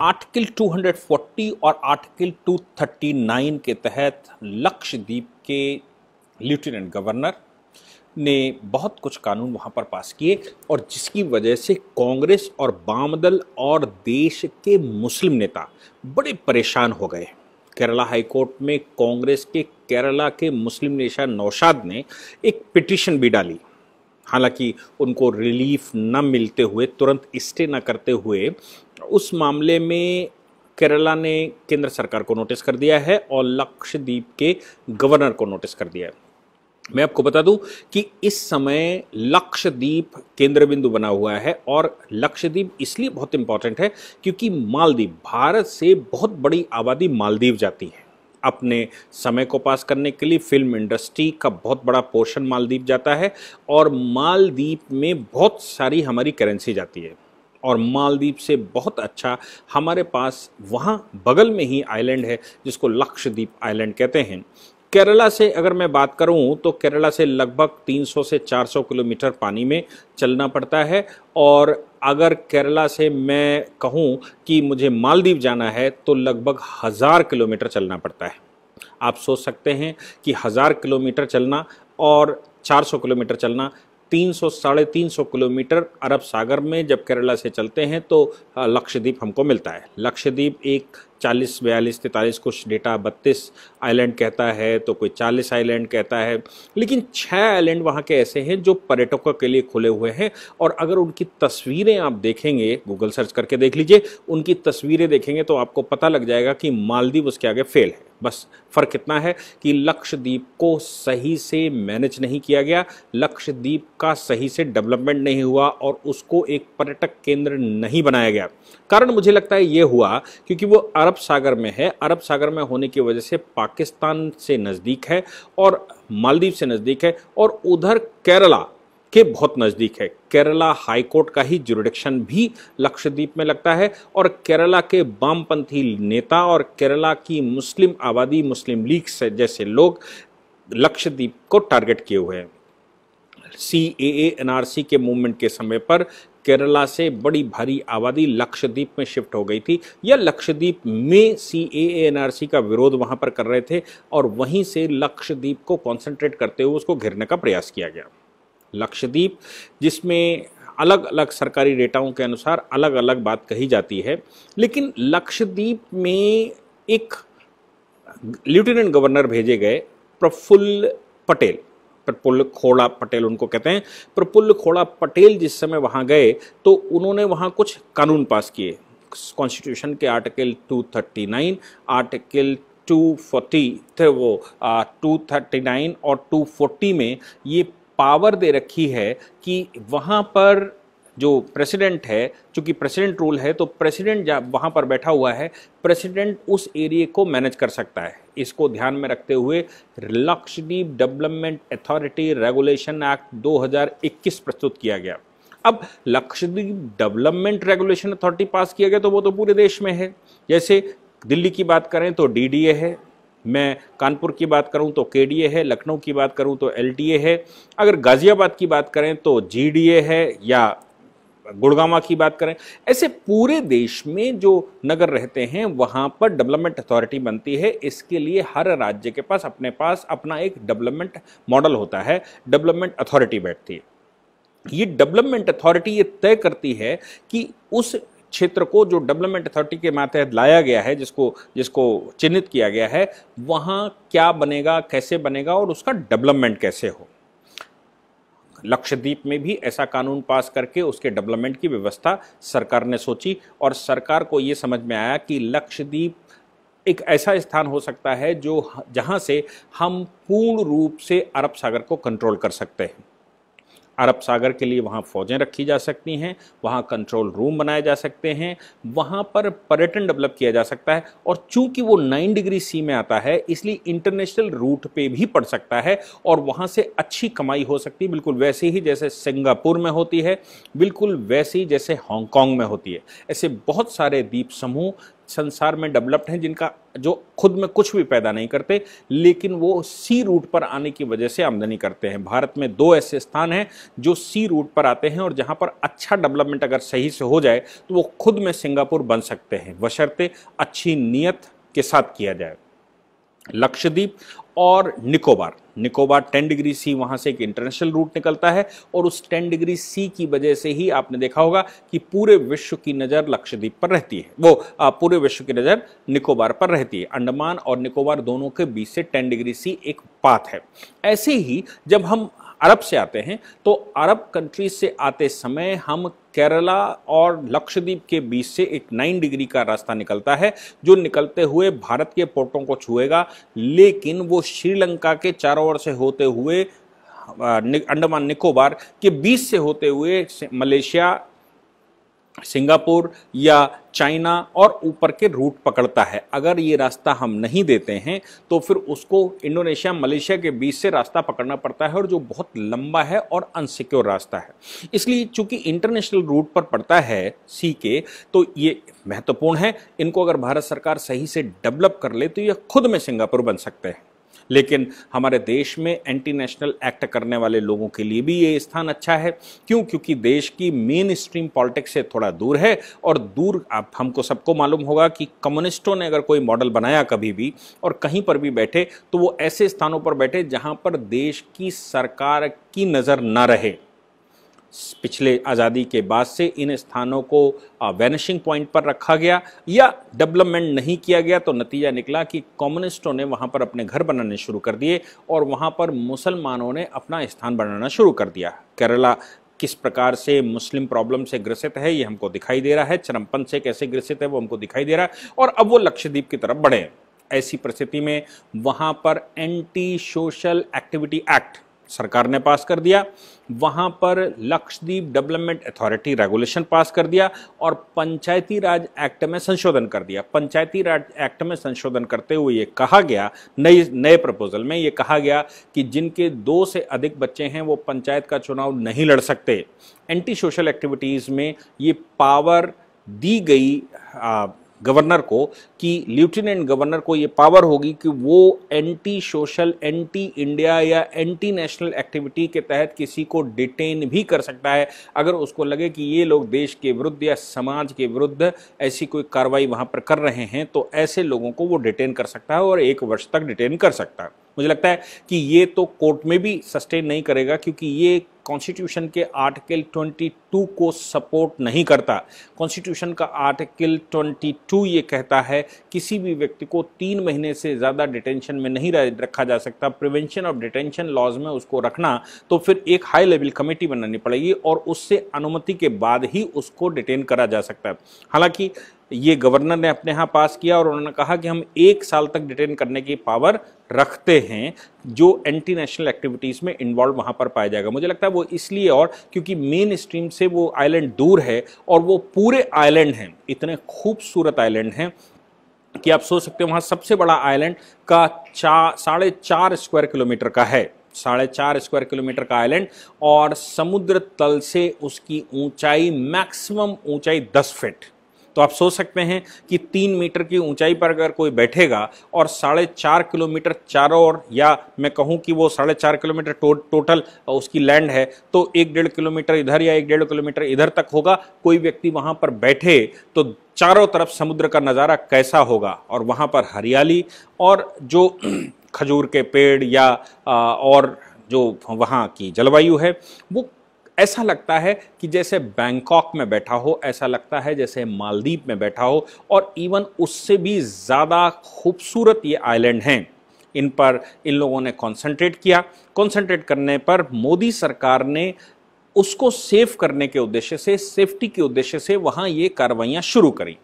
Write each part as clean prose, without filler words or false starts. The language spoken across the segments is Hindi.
आर्टिकल 240 और आर्टिकल 239 के तहत लक्षद्वीप के लेफ्टिनेंट गवर्नर ने बहुत कुछ कानून वहाँ पर पास किए और जिसकी वजह से कांग्रेस और वाम दल और देश के मुस्लिम नेता बड़े परेशान हो गए। केरला हाईकोर्ट में कांग्रेस के केरला के मुस्लिम नेता नौशाद ने एक पिटीशन भी डाली। हालांकि उनको रिलीफ न मिलते हुए, तुरंत स्टे न करते हुए, उस मामले में केरला ने केंद्र सरकार को नोटिस कर दिया है और लक्षद्वीप के गवर्नर को नोटिस कर दिया है। मैं आपको बता दूं कि इस समय लक्षद्वीप केंद्र बिंदु बना हुआ है और लक्षद्वीप इसलिए बहुत इंपॉर्टेंट है क्योंकि मालदीव, भारत से बहुत बड़ी आबादी मालदीव जाती है अपने समय को पास करने के लिए। फिल्म इंडस्ट्री का बहुत बड़ा पोर्शन मालदीव जाता है और मालदीव में बहुत सारी हमारी करेंसी जाती है और मालदीव से बहुत अच्छा हमारे पास वहाँ बगल में ही आइलैंड है जिसको लक्षद्वीप आइलैंड कहते हैं। केरला से अगर मैं बात करूं तो केरला से लगभग 300 से 400 किलोमीटर पानी में चलना पड़ता है और अगर केरला से मैं कहूं कि मुझे मालदीव जाना है तो लगभग 1000 किलोमीटर चलना पड़ता है। आप सोच सकते हैं कि 1000 किलोमीटर चलना और 400 किलोमीटर चलना, 300-350 किलोमीटर अरब सागर में जब केरला से चलते हैं तो लक्षद्वीप हमको मिलता है। लक्षद्वीप एक 40, 42, 43 कुछ डेटा 32 आइलैंड कहता है तो कोई 40 आइलैंड कहता है, लेकिन 6 आइलैंड वहाँ के ऐसे हैं जो पर्यटकों के लिए खुले हुए हैं। और अगर उनकी तस्वीरें आप देखेंगे, गूगल सर्च करके देख लीजिए, उनकी तस्वीरें देखेंगे तो आपको पता लग जाएगा कि मालदीव उसके आगे फेल है। बस फ़र्क इतना है कि लक्षद्वीप को सही से मैनेज नहीं किया गया, लक्षद्वीप का सही से डेवलपमेंट नहीं हुआ और उसको एक पर्यटक केंद्र नहीं बनाया गया। कारण मुझे लगता है ये हुआ क्योंकि वो अरब सागर में है। अरब सागर में होने की वजह से पाकिस्तान से नज़दीक है और मालदीव से नज़दीक है और उधर केरला के बहुत नज़दीक है। केरला हाईकोर्ट का ही जुरिडिक्शन भी लक्षद्वीप में लगता है और केरला के वामपंथी नेता और केरला की मुस्लिम आबादी, मुस्लिम लीग से जैसे लोग लक्षद्वीप को टारगेट किए हुए हैं। CAA NRC के मूवमेंट के समय पर केरला से बड़ी भारी आबादी लक्षद्वीप में शिफ्ट हो गई थी या लक्षद्वीप में CAA NRC का विरोध वहां पर कर रहे थे और वहीं से लक्षद्वीप को कॉन्सेंट्रेट करते हुए उसको घेरने का प्रयास किया गया। लक्षद्वीप जिसमें अलग अलग सरकारी डेटाओं के अनुसार अलग अलग बात कही जाती है, लेकिन लक्षद्वीप में एक लेफ्टिनेंट गवर्नर भेजे गए, प्रफुल्ल पटेल, प्रफुल्ल खोड़ा पटेल उनको कहते हैं। प्रफुल्ल खोड़ा पटेल जिस समय वहाँ गए तो उन्होंने वहाँ कुछ कानून पास किए। कॉन्स्टिट्यूशन के आर्टिकल 239, आर्टिकल 240 थे, वो 239 और 240 में ये पावर दे रखी है कि वहाँ पर जो प्रेसिडेंट है, चूंकि प्रेसिडेंट रूल है तो प्रेसिडेंट जब वहाँ पर बैठा हुआ है, प्रेसिडेंट उस एरिया को मैनेज कर सकता है। इसको ध्यान में रखते हुए Lakshadweep development authority regulation act 2021 प्रस्तुत किया गया। अब लक्षद्वीप डेवलपमेंट रेगुलेशन अथॉरिटी पास किया गया तो वो तो पूरे देश में है। जैसे दिल्ली की बात करें तो DDA है, मैं कानपुर की बात करूं तो KDA है, लखनऊ की बात करूं तो LTA है, अगर गाजियाबाद की बात करें तो GDA है या गुड़गांव की बात करें, ऐसे पूरे देश में जो नगर रहते हैं वहां पर डेवलपमेंट अथॉरिटी बनती है। इसके लिए हर राज्य के पास अपने पास अपना एक डेवलपमेंट मॉडल होता है, डेवलपमेंट अथॉरिटी बैठती है। ये डेवलपमेंट अथॉरिटी ये तय करती है कि उस क्षेत्र को जो डेवलपमेंट अथॉरिटी के मातहत लाया गया है, जिसको चिन्हित किया गया है, वहां क्या बनेगा, कैसे बनेगा और उसका डेवलपमेंट कैसे हो। लक्षद्वीप में भी ऐसा कानून पास करके उसके डेवलपमेंट की व्यवस्था सरकार ने सोची और सरकार को ये समझ में आया कि लक्षद्वीप एक ऐसा स्थान हो सकता है जो जहां से हम पूर्ण रूप से अरब सागर को कंट्रोल कर सकते हैं। अरब सागर के लिए वहाँ फौजें रखी जा सकती हैं, वहाँ कंट्रोल रूम बनाए जा सकते हैं, वहाँ पर पर्यटन डेवलप किया जा सकता है और चूंकि वो 9 डिग्री सी में आता है इसलिए इंटरनेशनल रूट पे भी पड़ सकता है और वहाँ से अच्छी कमाई हो सकती है, बिल्कुल वैसे ही जैसे सिंगापुर में होती है, बिल्कुल वैसे ही जैसे हांगकांग में होती है। ऐसे बहुत सारे द्वीप समूह संसार में डेवलप्ड हैं जिनका जो खुद में कुछ भी पैदा नहीं करते, लेकिन वो सी रूट पर आने की वजह से आमदनी करते हैं। भारत में 2 ऐसे स्थान हैं जो सी रूट पर आते हैं और जहां पर अच्छा डेवलपमेंट अगर सही से हो जाए तो वो खुद में सिंगापुर बन सकते हैं, बशर्ते अच्छी नीयत के साथ किया जाए। लक्षद्वीप और निकोबार, 10 डिग्री सी वहां से एक इंटरनेशनल रूट निकलता है और उस 10 डिग्री सी की वजह से ही आपने देखा होगा कि पूरे विश्व की नज़र लक्षद्वीप पर रहती है, वो पूरे विश्व की नज़र निकोबार पर रहती है। अंडमान और निकोबार दोनों के बीच से 10 डिग्री सी एक पाथ है। ऐसे ही जब हम अरब से आते हैं तो अरब कंट्रीज से आते समय हम केरला और लक्षद्वीप के बीच से एक 9 डिग्री का रास्ता निकलता है जो निकलते हुए भारत के पोर्टों को छुएगा, लेकिन वो श्रीलंका के चारों ओर से होते हुए अंडमान निकोबार के बीच से होते हुए मलेशिया, सिंगापुर या चाइना और ऊपर के रूट पकड़ता है। अगर ये रास्ता हम नहीं देते हैं तो फिर उसको इंडोनेशिया, मलेशिया के बीच से रास्ता पकड़ना पड़ता है और जो बहुत लंबा है और अनसिक्योर रास्ता है। इसलिए चूंकि इंटरनेशनल रूट पर पड़ता है सी के, तो ये महत्वपूर्ण है। इनको अगर भारत सरकार सही से डेवलप कर ले तो ये खुद में सिंगापुर बन सकते हैं। लेकिन हमारे देश में एंटी नेशनल एक्ट करने वाले लोगों के लिए भी ये स्थान अच्छा है। क्यों? क्योंकि देश की मेन स्ट्रीम पॉलिटिक्स से थोड़ा दूर है और दूर, आप हमको सबको मालूम होगा कि कम्युनिस्टों ने अगर कोई मॉडल बनाया कभी भी और कहीं पर भी बैठे तो वो ऐसे स्थानों पर बैठे जहां पर देश की सरकार की नज़र ना रहे। पिछले आज़ादी के बाद से इन स्थानों को वैनिशिंग पॉइंट पर रखा गया या डेवलपमेंट नहीं किया गया, तो नतीजा निकला कि कम्युनिस्टों ने वहाँ पर अपने घर बनाने शुरू कर दिए और वहाँ पर मुसलमानों ने अपना स्थान बनाना शुरू कर दिया। केरला किस प्रकार से मुस्लिम प्रॉब्लम से ग्रसित है ये हमको दिखाई दे रहा है, चरमपंथ से कैसे ग्रसित है वो हमको दिखाई दे रहा है और अब वो लक्षद्वीप की तरफ बढ़े। ऐसी परिस्थिति में वहाँ पर एंटी सोशल एक्टिविटी एक्ट सरकार ने पास कर दिया, वहां पर लक्षद्वीप डेवलपमेंट अथॉरिटी रेगुलेशन पास कर दिया और पंचायती राज एक्ट में संशोधन कर दिया। पंचायती राज एक्ट में संशोधन करते हुए ये कहा गया, नए प्रपोजल में ये कहा गया कि जिनके 2 से अधिक बच्चे हैं वो पंचायत का चुनाव नहीं लड़ सकते। एंटी सोशल एक्टिविटीज में ये पावर दी गई गवर्नर को कि लेफ्टिनेंट गवर्नर को ये पावर होगी कि वो एंटी सोशल, एंटी इंडिया या एंटी नेशनल एक्टिविटी के तहत किसी को डिटेन भी कर सकता है। अगर उसको लगे कि ये लोग देश के विरुद्ध या समाज के विरुद्ध ऐसी कोई कार्रवाई वहाँ पर कर रहे हैं तो ऐसे लोगों को वो डिटेन कर सकता है और 1 वर्ष तक डिटेन कर सकता है। मुझे लगता है कि ये तो कोर्ट में भी सस्टेन नहीं करेगा क्योंकि ये कॉन्स्टिट्यूशन के आर्टिकल 22 को सपोर्ट नहीं करता। कॉन्स्टिट्यूशन का आर्टिकल 22 ये कहता है किसी भी व्यक्ति को 3 महीने से ज़्यादा डिटेंशन में नहीं रखा जा सकता। प्रिवेंशन ऑफ डिटेंशन लॉज में उसको रखना तो फिर एक हाई लेवल कमेटी बनानी पड़ेगी और उससे अनुमति के बाद ही उसको डिटेन करा जा सकता है। हालांकि ये गवर्नर ने अपने यहाँ पास किया और उन्होंने कहा कि हम 1 साल तक डिटेन करने की पावर रखते हैं जो एंटी नेशनल एक्टिविटीज़ में इन्वॉल्व वहाँ पर पाया जाएगा। मुझे लगता है वो इसलिए और क्योंकि मेन स्ट्रीम से वो आइलैंड दूर है और वो पूरे आइलैंड हैं, इतने खूबसूरत आइलैंड हैं कि आप सोच सकते हो वहाँ सबसे बड़ा आइलैंड का 4.5 स्क्वायर किलोमीटर का है, 4.5 स्क्वायर किलोमीटर का आइलैंड और समुद्र तल से उसकी ऊंचाई मैक्सिमम ऊंचाई 10 फीट। तो आप सोच सकते हैं कि 3 मीटर की ऊंचाई पर अगर कोई बैठेगा और 4.5 किलोमीटर चारों ओर, या मैं कहूं कि वो 4.5 किलोमीटर टोटल उसकी लैंड है तो 1-1.5 किलोमीटर इधर या 1-1.5 किलोमीटर इधर तक होगा, कोई व्यक्ति वहां पर बैठे तो चारों तरफ समुद्र का नज़ारा कैसा होगा और वहां पर हरियाली और जो खजूर के पेड़ या और जो वहाँ की जलवायु है वो ऐसा लगता है कि जैसे बैंकॉक में बैठा हो, ऐसा लगता है जैसे मालदीव में बैठा हो और इवन उससे भी ज़्यादा खूबसूरत ये आइलैंड हैं। इन पर इन लोगों ने कंसंट्रेट किया। कंसंट्रेट करने पर मोदी सरकार ने उसको सेव करने के उद्देश्य से, सेफ्टी के उद्देश्य से वहाँ ये कार्रवाइयाँ शुरू करी।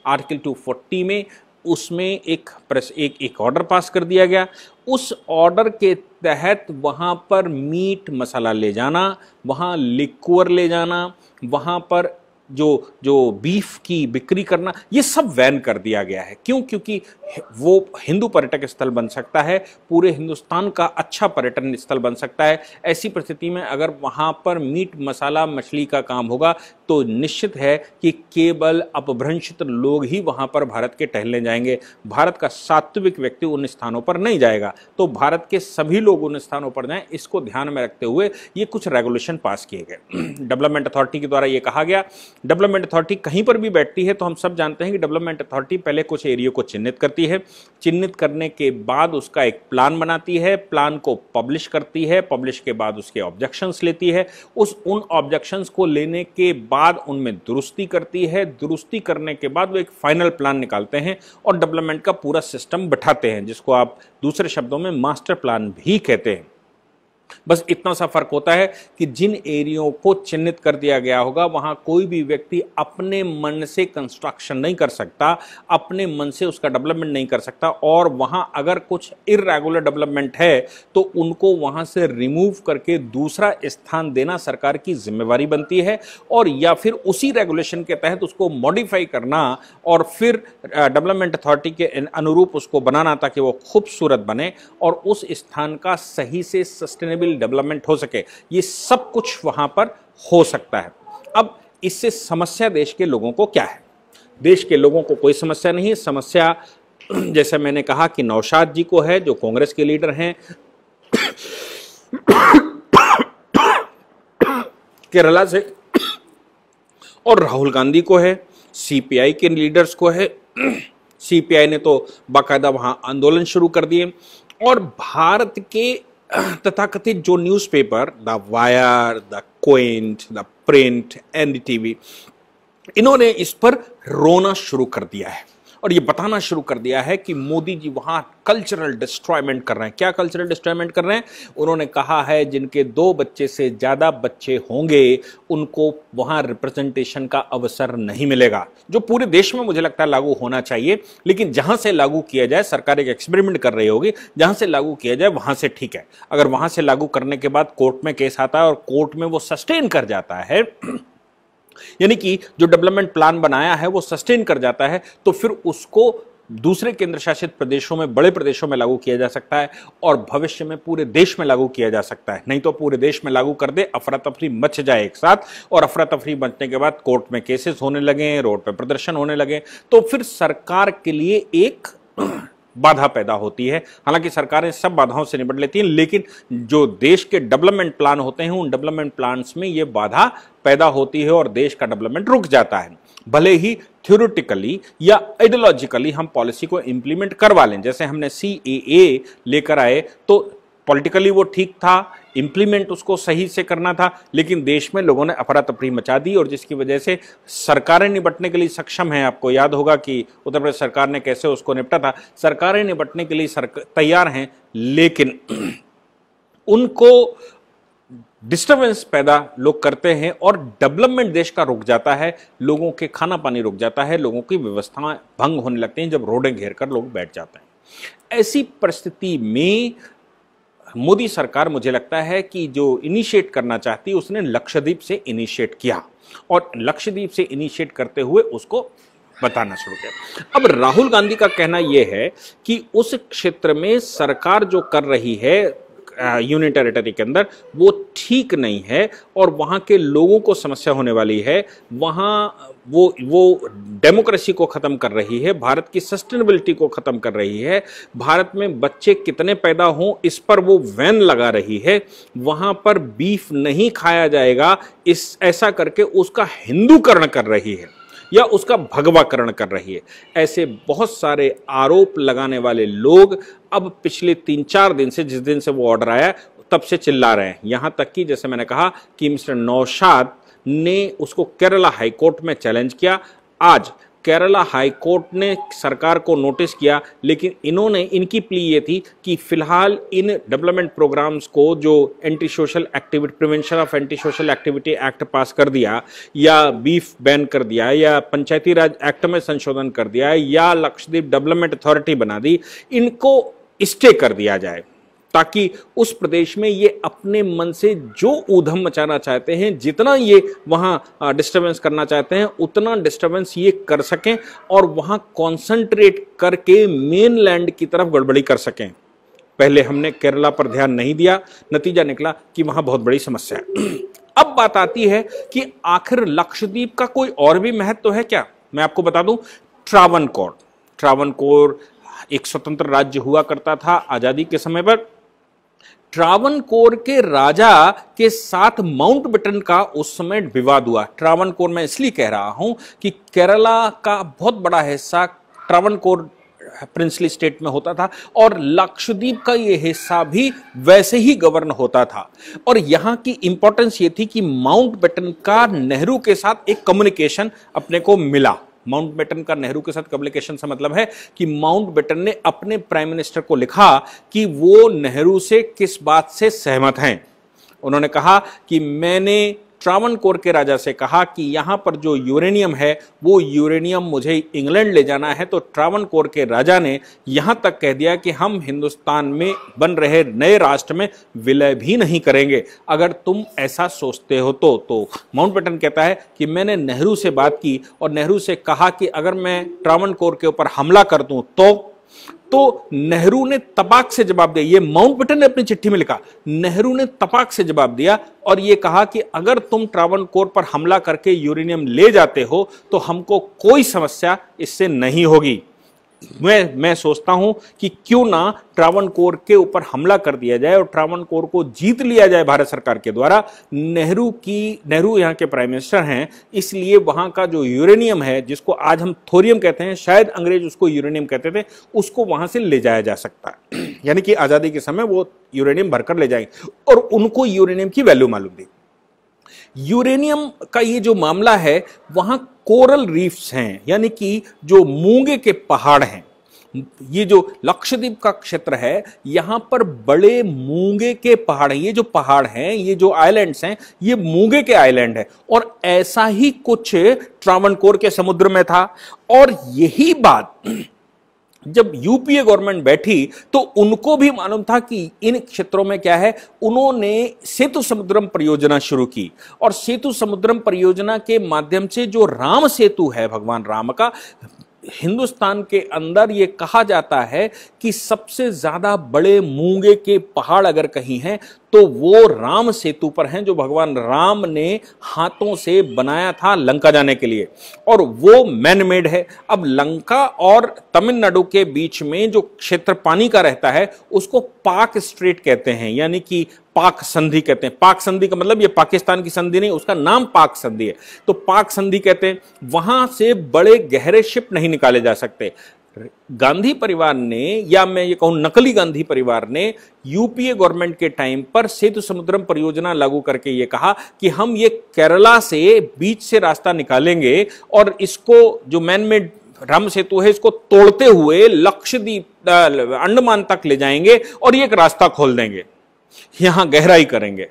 आर्टिकल 240 में उसमें एक ऑर्डर पास कर दिया गया। उस ऑर्डर के तहत वहाँ पर मीट मसाला ले जाना, वहाँ लिक्वर ले जाना, वहाँ पर जो जो बीफ की बिक्री करना, ये सब बैन कर दिया गया है। क्यों? क्योंकि वो हिंदू पर्यटक स्थल बन सकता है, पूरे हिंदुस्तान का अच्छा पर्यटन स्थल बन सकता है। ऐसी परिस्थिति में अगर वहां पर मीट मसाला मछली का काम होगा तो निश्चित है कि केवल अपभ्रंशित लोग ही वहां पर भारत के टहलने जाएंगे। भारत का सात्विक व्यक्ति उन स्थानों पर नहीं जाएगा। तो भारत के सभी लोग उन स्थानों पर जाएं, इसको ध्यान में रखते हुए ये कुछ रेगुलेशन पास किए गए। डेवलपमेंट अथॉरिटी के द्वारा ये कहा गया, डेवलपमेंट अथॉरिटी कहीं पर भी बैठती है तो हम सब जानते हैं कि डेवलपमेंट अथॉरिटी पहले कुछ एरिया को चिन्हित करती है, चिन्हित करने के बाद उसका एक प्लान बनाती है, प्लान को पब्लिश करती है, पब्लिश के बाद उसके ऑब्जेक्शंस लेती है, उन ऑब्जेक्शंस को लेने के बाद उनमें दुरुस्ती करती है, दुरुस्ती करने के बाद वो एक फाइनल प्लान निकालते हैं और डेवलपमेंट का पूरा सिस्टम बैठाते हैं, जिसको आप दूसरे शब्दों में मास्टर प्लान भी कहते हैं। बस इतना सा फर्क होता है कि जिन एरियो को चिन्हित कर दिया गया होगा वहां कोई भी व्यक्ति अपने मन से कंस्ट्रक्शन नहीं कर सकता, अपने मन से उसका डेवलपमेंट नहीं कर सकता, और वहां अगर कुछ इर्रेगुलर डेवलपमेंट है तो उनको वहां से रिमूव करके दूसरा स्थान देना सरकार की जिम्मेवारी बनती है, और या फिर उसी रेगुलेशन के तहत उसको मॉडिफाई करना और फिर डेवलपमेंट अथॉरिटी के अनुरूप उसको बनाना ताकि वो खूबसूरत बने और उस स्थान का सही से सस्टेनेबल डेवलपमेंट हो सके। ये सब कुछ वहां पर हो सकता है। अब इससे समस्या देश के लोगों को क्या है? देश के लोगों को कोई समस्या नहीं है। समस्या जैसे मैंने कहा कि नौशाद जी को है, जो कांग्रेस के लीडर हैं, केरला से, और राहुल गांधी को है, सीपीआई के लीडर्स को है। सीपीआई ने तो बाकायदा वहां आंदोलन शुरू कर दिए, और भारत के तथाकथित जो newspaper, the wire, the Quint, the print, NDTV, इन्होंने इस पर रोना शुरू कर दिया है और ये बताना शुरू कर दिया है कि मोदी जी वहां कल्चरल डिस्ट्रॉयमेंट कर रहे हैं। क्या कल्चरल डिस्ट्रॉयमेंट कर रहे हैं? उन्होंने कहा है जिनके 2 बच्चे से ज्यादा बच्चे होंगे उनको वहां रिप्रेजेंटेशन का अवसर नहीं मिलेगा, जो पूरे देश में मुझे लगता है लागू होना चाहिए। लेकिन जहां से लागू किया जाए, सरकार एक एक्सपेरिमेंट कर रही होगी, जहां से लागू किया जाए वहां से ठीक है। अगर वहां से लागू करने के बाद कोर्ट में केस आता है और कोर्ट में वो सस्टेन कर जाता है, यानी कि जो डेवलपमेंट प्लान बनाया है वो सस्टेन कर जाता है, तो फिर उसको दूसरे केंद्र शासित प्रदेशों में, बड़े प्रदेशों में लागू किया जा सकता है और भविष्य में पूरे देश में लागू किया जा सकता है। नहीं तो पूरे देश में लागू कर दे, अफरा तफरी मच जाए एक साथ, और अफरा तफरी मचने के बाद कोर्ट में केसेस होने लगे, रोड पे प्रदर्शन होने लगे, तो फिर सरकार के लिए एक बाधा पैदा होती है। हालांकि सरकारें सब बाधाओं से निपट लेती हैं, लेकिन जो देश के डेवलपमेंट प्लान होते हैं उन डेवलपमेंट प्लान्स में ये बाधा पैदा होती है और देश का डेवलपमेंट रुक जाता है। भले ही थ्योरेटिकली या आइडियोलॉजिकली हम पॉलिसी को इंप्लीमेंट करवा लें, जैसे हमने सीएए लेकर आए तो पॉलिटिकली वो ठीक था, इंप्लीमेंट उसको सही से करना था, लेकिन देश में लोगों ने अफरा तफरी मचा दी और जिसकी वजह से सरकारें निपटने के लिए सक्षम हैं। आपको याद होगा कि उत्तर प्रदेश सरकार ने कैसे उसको निपटा था। सरकारें निपटने के लिए तैयार हैं, लेकिन उनको डिस्टर्बेंस पैदा लोग करते हैं और डेवलपमेंट देश का रुक जाता है, लोगों के खाना पानी रुक जाता है, लोगों की व्यवस्थाएं भंग होने लगती हैं जब रोडें घेर कर लोग बैठ जाते हैं। ऐसी परिस्थिति में मोदी सरकार, मुझे लगता है कि जो इनिशिएट करना चाहती है उसने लक्षद्वीप से इनिशिएट किया और लक्षद्वीप से इनिशिएट करते हुए उसको बताना शुरू किया। अब राहुल गांधी का कहना यह है कि उस क्षेत्र में सरकार जो कर रही है यूनियन टेरिटरी के अंदर वो ठीक नहीं है और वहां के लोगों को समस्या होने वाली है। वहां वो डेमोक्रेसी को खत्म कर रही है, भारत की सस्टेनेबिलिटी को खत्म कर रही है, भारत में बच्चे कितने पैदा हों इस पर वो वैन लगा रही है, वहां पर बीफ नहीं खाया जाएगा इस ऐसा करके उसका हिंदूकरण कर रही है या उसका भगवाकरण कर रही है। ऐसे बहुत सारे आरोप लगाने वाले लोग अब पिछले 3-4 दिन से, जिस दिन से वो ऑर्डर आया तब से चिल्ला रहे हैं। यहां तक कि जैसे मैंने कहा कि मिस्टर नौशाद ने उसको केरला हाईकोर्ट में चैलेंज किया। आज केरला हाईकोर्ट ने सरकार को नोटिस किया, लेकिन इनकी प्ली ये थी कि फिलहाल इन डेवलपमेंट प्रोग्राम्स को, जो anti social activity, prevention of anti social activity act पास कर दिया या बीफ बैन कर दिया या पंचायती राज एक्ट में संशोधन कर दिया या लक्षद्वीप डेवलपमेंट अथॉरिटी बना दी, इनको स्टे कर दिया जाए। ताकि उस प्रदेश में ये अपने मन से जो ऊधम मचाना चाहते हैं, जितना ये वहाँ डिस्टर्बेंस करना चाहते हैं, उतना डिस्टर्बेंस ये कर सकें और वहाँ कॉन्सेंट्रेट करके मेनलैंड की तरफ गड़बड़ी कर सकें। पहले हमने केरला पर ध्यान नहीं दिया, नतीजा निकला कि वहाँ बहुत बड़ी समस्या है। अब बात आती है कि आखिर लक्षद्वीप का कोई और भी महत्व तो है क्या? मैं आपको बता दूं, ट्रावनकोर एक स्वतंत्र राज्य हुआ करता था आजादी के समय पर। ट्रावनकोर के राजा के साथ माउंटबेटन का उस समय विवाद हुआ। ट्रावनकोर मैं इसलिए कह रहा हूं कि केरला का बहुत बड़ा हिस्सा ट्रावनकोर प्रिंसली स्टेट में होता था और लक्षद्वीप का ये हिस्सा भी वैसे ही गवर्न होता था। और यहां की इंपॉर्टेंस ये थी कि माउंटबेटन का नेहरू के साथ एक कम्युनिकेशन अपने को मिला। माउंटबेटन का नेहरू के साथ कम्युनिकेशन से मतलब है कि माउंटबेटन ने अपने प्राइम मिनिस्टर को लिखा कि वो नेहरू से किस बात से सहमत हैं। उन्होंने कहा कि मैंने ट्रावनकोर के राजा से कहा कि यहां पर जो यूरेनियम है वो यूरेनियम मुझे इंग्लैंड ले जाना है। तो ट्रावनकोर के राजा ने यहां तक कह दिया कि हम हिंदुस्तान में बन रहे नए राष्ट्र में विलय भी नहीं करेंगे अगर तुम ऐसा सोचते हो तो माउंटबेटन कहता है कि मैंने नेहरू से बात की और नेहरू से कहा कि अगर मैं ट्रावनकोर के ऊपर हमला कर दूं तो नेहरू ने तपाक से जवाब दिया। ये माउंटबेटन ने अपनी चिट्ठी में लिखा, नेहरू ने तपाक से जवाब दिया और ये कहा कि अगर तुम ट्रावनकोर पर हमला करके यूरेनियम ले जाते हो तो हमको कोई समस्या इससे नहीं होगी। मैं सोचता हूं कि क्यों ना ट्रावनकोर के ऊपर हमला कर दिया जाए और ट्रावनकोर को जीत लिया जाए भारत सरकार के द्वारा। नेहरू यहां के प्राइम मिनिस्टर हैं, इसलिए वहां का जो यूरेनियम है, जिसको आज हम थोरियम कहते हैं, शायद अंग्रेज उसको यूरेनियम कहते थे, उसको वहां से ले जाया जा सकता है। यानी कि आजादी के समय वो यूरेनियम भरकर ले जाएंगे और उनको यूरेनियम की वैल्यू मालूम थी। यूरेनियम का ये जो मामला है, वहां कोरल रीफ्स हैं, यानी कि जो मूंगे के पहाड़ हैं। ये जो लक्षद्वीप का क्षेत्र है, यहां पर बड़े मूंगे के पहाड़ हैं। ये जो पहाड़ हैं, ये जो आइलैंड्स हैं, ये मूंगे के आइलैंड है और ऐसा ही कुछ ट्रावनकोर के समुद्र में था। और यही बात जब यूपीए गवर्नमेंट बैठी तो उनको भी मालूम था कि इन क्षेत्रों में क्या है। उन्होंने सेतु समुद्रम परियोजना शुरू की और सेतु समुद्रम परियोजना के माध्यम से जो राम सेतु है भगवान राम का, हिंदुस्तान के अंदर ये कहा जाता है कि सबसे ज्यादा बड़े मूंगे के पहाड़ अगर कहीं हैं तो वो राम सेतु पर हैं, जो भगवान राम ने हाथों से बनाया था लंका जाने के लिए, और वो मैन मेड है। अब लंका और तमिलनाडु के बीच में जो क्षेत्र पानी का रहता है उसको पाक स्ट्रेट कहते हैं, यानी कि पाक संधि कहते हैं। पाक संधि का मतलब ये पाकिस्तान की संधि नहीं, उसका नाम पाक संधि है। तो पाक संधि कहते हैं, वहां से बड़े गहरे शिप नहीं निकाले जा सकते। गांधी परिवार ने, या मैं ये कहूं नकली गांधी परिवार ने, यूपीए गवर्नमेंट के टाइम पर सेतु समुद्रम परियोजना लागू करके ये कहा कि हम ये केरला से बीच से रास्ता निकालेंगे और इसको जो मैन मेड राम सेतु है इसको तोड़ते हुए लक्षद्वीप अंडमान तक ले जाएंगे और ये एक रास्ता खोल देंगे, यहां गहराई करेंगे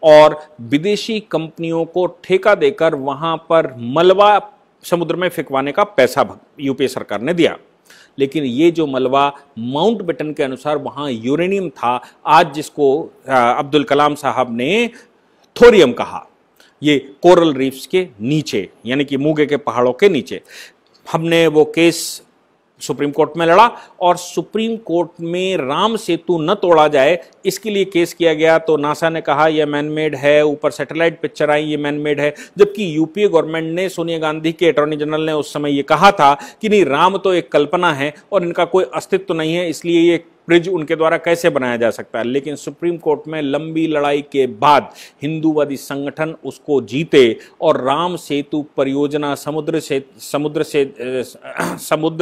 और विदेशी कंपनियों को ठेका देकर वहां पर मलबा समुद्र में फेंकवाने का पैसा यूपीए सरकार ने दिया। लेकिन ये जो मलबा माउंटबेटन के अनुसार वहां यूरेनियम था, आज जिसको अब्दुल कलाम साहब ने थोरियम कहा, ये कोरल रीफ्स के नीचे, यानी कि मूंगे के पहाड़ों के नीचे। हमने वो केस सुप्रीम कोर्ट में लड़ा और सुप्रीम कोर्ट में राम सेतु न तोड़ा जाए इसके लिए केस किया गया। तो नासा ने कहा यह मैन मेड है, ऊपर सैटेलाइट पिक्चर आई ये मैन मेड है, जबकि यूपीए गवर्नमेंट ने, सोनिया गांधी के अटॉर्नी जनरल ने उस समय ये कहा था कि नहीं, राम तो एक कल्पना है और इनका कोई अस्तित्व नहीं है, इसलिए ये ब्रिज उनके द्वारा कैसे बनाया जा सकता है। लेकिन सुप्रीम कोर्ट में लंबी लड़ाई के बाद हिंदूवादी संगठन उसको जीते और राम सेतु परियोजना, समुद्र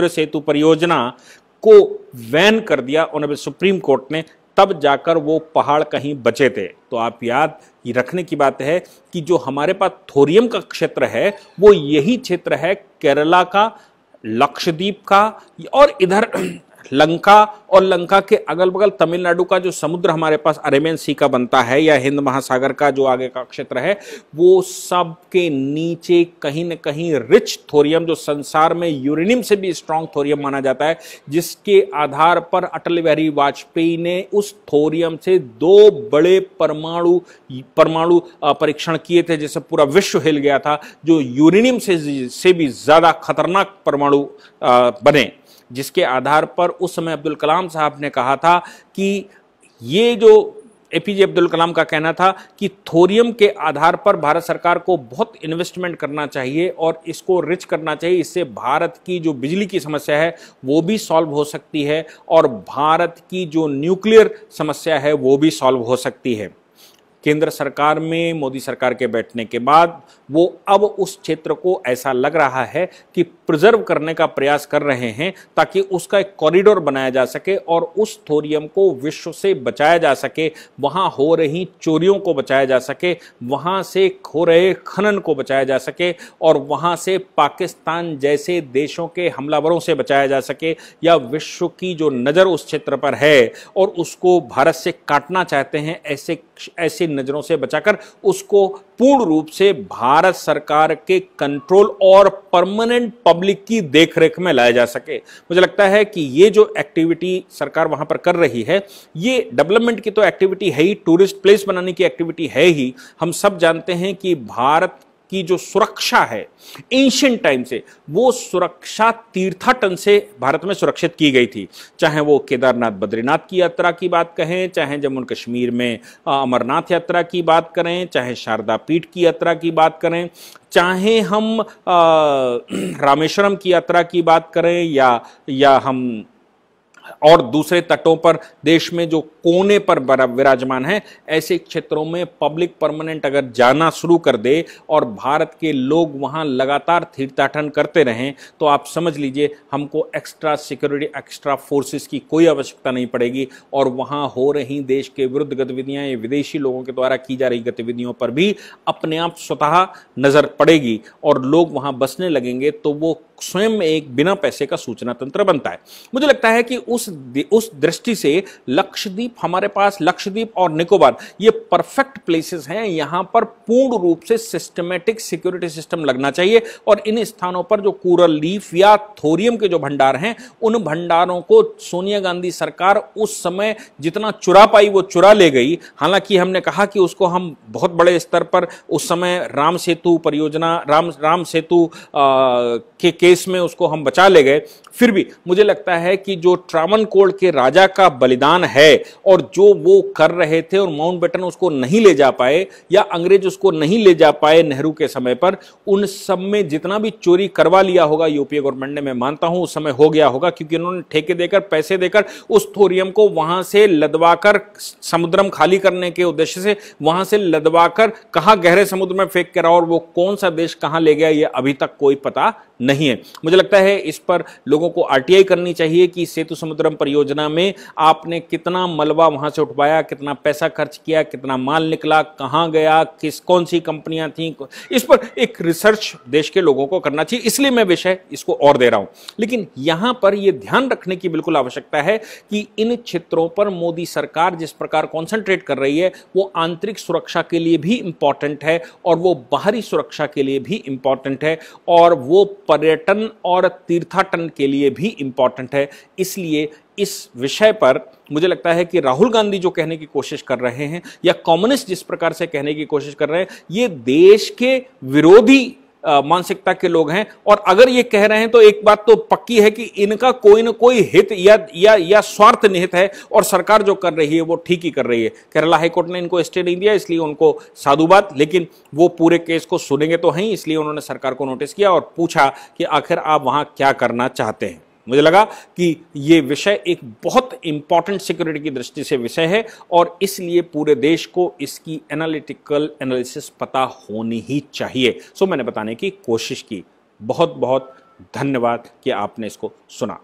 सेतु परियोजना को बैन कर दिया उन्होंने सुप्रीम कोर्ट ने। तब जाकर वो पहाड़ कहीं बचे थे। तो आप याद रखने की बात है कि जो हमारे पास थोरियम का क्षेत्र है वो यही क्षेत्र है केरला का, लक्षद्वीप का, और इधर लंका और लंका के अगल बगल तमिलनाडु का जो समुद्र हमारे पास अरेबियन सी का बनता है या हिंद महासागर का जो आगे का क्षेत्र है, वो सब के नीचे कहीं न कहीं रिच थोरियम, जो संसार में यूरेनियम से भी स्ट्रांग थोरियम माना जाता है, जिसके आधार पर अटल बिहारी वाजपेयी ने उस थोरियम से 2 बड़े परमाणु परीक्षण किए थे, जिससे पूरा विश्व हिल गया था, जो यूरेनियम से भी ज्यादा खतरनाक परमाणु बने, जिसके आधार पर उस समय अब्दुल कलाम साहब ने कहा था कि ये जो एपीजे अब्दुल कलाम का कहना था कि थोरियम के आधार पर भारत सरकार को बहुत इन्वेस्टमेंट करना चाहिए और इसको रिच करना चाहिए, इससे भारत की जो बिजली की समस्या है वो भी सॉल्व हो सकती है और भारत की जो न्यूक्लियर समस्या है वो भी सॉल्व हो सकती है। केंद्र सरकार में मोदी सरकार के बैठने के बाद वो अब उस क्षेत्र को ऐसा लग रहा है कि प्रिजर्व करने का प्रयास कर रहे हैं ताकि उसका एक कॉरिडोर बनाया जा सके और उस थोरियम को विश्व से बचाया जा सके, वहां हो रही चोरियों को बचाया जा सके, वहां से हो रहे खनन को बचाया जा सके और वहां से पाकिस्तान जैसे देशों के हमलावरों से बचाया जा सके, या विश्व की जो नज़र उस क्षेत्र पर है और उसको भारत से काटना चाहते हैं, ऐसे नजरों से बचाकर उसको पूर्ण रूप से भारत सरकार के कंट्रोल और परमानेंट पब्लिक की देखरेख में लाया जा सके। मुझे लगता है कि ये जो एक्टिविटी सरकार वहां पर कर रही है, ये डेवलपमेंट की तो एक्टिविटी है ही, टूरिस्ट प्लेस बनाने की एक्टिविटी है ही। हम सब जानते हैं कि भारत की जो सुरक्षा है एंशिएंट टाइम से, वो सुरक्षा तीर्थाटन से भारत में सुरक्षित की गई थी, चाहे वो केदारनाथ बद्रीनाथ की यात्रा की बात कहें, चाहे जम्मू कश्मीर में अमरनाथ यात्रा की बात करें, चाहे शारदा पीठ की यात्रा की बात करें, चाहे हम रामेश्वरम की यात्रा की बात करें या हम और दूसरे तटों पर देश में जो कोने पर विराजमान है, ऐसे क्षेत्रों में पब्लिक परमानेंट अगर जाना शुरू कर दे और भारत के लोग वहां लगातार तीर्थाटन करते रहें, तो आप समझ लीजिए हमको एक्स्ट्रा सिक्योरिटी, एक्स्ट्रा फोर्सेस की कोई आवश्यकता नहीं पड़ेगी और वहां हो रही देश के विरुद्ध गतिविधियां या विदेशी लोगों के द्वारा की जा रही गतिविधियों पर भी अपने आप स्वतः नजर पड़ेगी और लोग वहां बसने लगेंगे, तो वो स्वयं एक बिना पैसे का सूचना तंत्र बनता है। मुझे लगता है कि उस दृष्टि से लक्षद्वीप, हमारे पास लक्षद्वीप और निकोबार ये परफेक्ट प्लेसेस हैं। यहां पर पूर्ण रूप से सिस्टमेटिक सिक्योरिटी सिस्टम लगना चाहिए और इन स्थानों पर जो कोरल लीफ या थोरियम के जो भंडार हैं, उन भंडारों को सोनिया गांधी सरकार उस समय जितना चुरा पाई वो चुरा ले गई। हालांकि हमने कहा कि उसको हम बहुत बड़े स्तर पर उस समय राम सेतु परियोजना, राम सेतु के केस में उसको हम बचा ले गए, फिर भी मुझे लगता है कि जो ट्रावनकोर के राजा का बलिदान है और जो वो कर रहे थे और माउंटबेटन उसको नहीं ले जा पाए या अंग्रेज उसको नहीं ले जा पाए नेहरू के समय पर, उन सब में जितना भी चोरी करवा लिया होगा यूपीए गवर्नमेंट ने, मैं मानता हूं उस समय हो गया होगा, क्योंकि उन्होंने ठेके देकर, पैसे देकर उस थोरियम को वहां से लदवाकर, समुद्रम खाली करने के उद्देश्य से वहां से लदवाकर कहां गहरे समुद्र में फेंक कर, और वो कौन सा देश कहां ले गया ये अभी तक कोई पता नहीं है। मुझे लगता है इस पर लोगों को आरटीआई करनी चाहिए कि सेतु समुद्रम परियोजना में आपने कितना मलबा वहां से उठवाया, कितना पैसा खर्च किया, कितना माल निकला, कहां गया, कौन सी कंपनियां थी, इस पर एक रिसर्च देश के लोगों को करना चाहिए। इसलिए मैं विषय इसको और दे रहा हूं, लेकिन यहां पर यह ध्यान रखने की बिल्कुल आवश्यकता है कि इन क्षेत्रों पर मोदी सरकार जिस प्रकार कॉन्सेंट्रेट कर रही है वो आंतरिक सुरक्षा के लिए भी इंपॉर्टेंट है और वो बाहरी सुरक्षा के लिए भी इंपॉर्टेंट है और वो पर्यटन और तीर्थाटन के लिए भी इंपॉर्टेंट है। इसलिए इस विषय पर मुझे लगता है कि राहुल गांधी जो कहने की कोशिश कर रहे हैं या कम्युनिस्ट जिस प्रकार से कहने की कोशिश कर रहे हैं, ये देश के विरोधी मानसिकता के लोग हैं। और अगर ये कह रहे हैं तो एक बात तो पक्की है कि इनका कोई ना कोई हित या स्वार्थ निहित है और सरकार जो कर रही है वो ठीक ही कर रही है। केरला हाईकोर्ट ने इनको स्टे नहीं दिया, इसलिए उनको साधुवाद, लेकिन वो पूरे केस को सुनेंगे तो हैं, इसलिए उन्होंने सरकार को नोटिस किया और पूछा कि आखिर आप वहां क्या करना चाहते हैं। मुझे लगा कि ये विषय एक बहुत इंपॉर्टेंट सिक्योरिटी की दृष्टि से विषय है और इसलिए पूरे देश को इसकी एनालिटिकल एनालिसिस पता होनी ही चाहिए। सो मैंने बताने की कोशिश की। बहुत बहुत धन्यवाद कि आपने इसको सुना।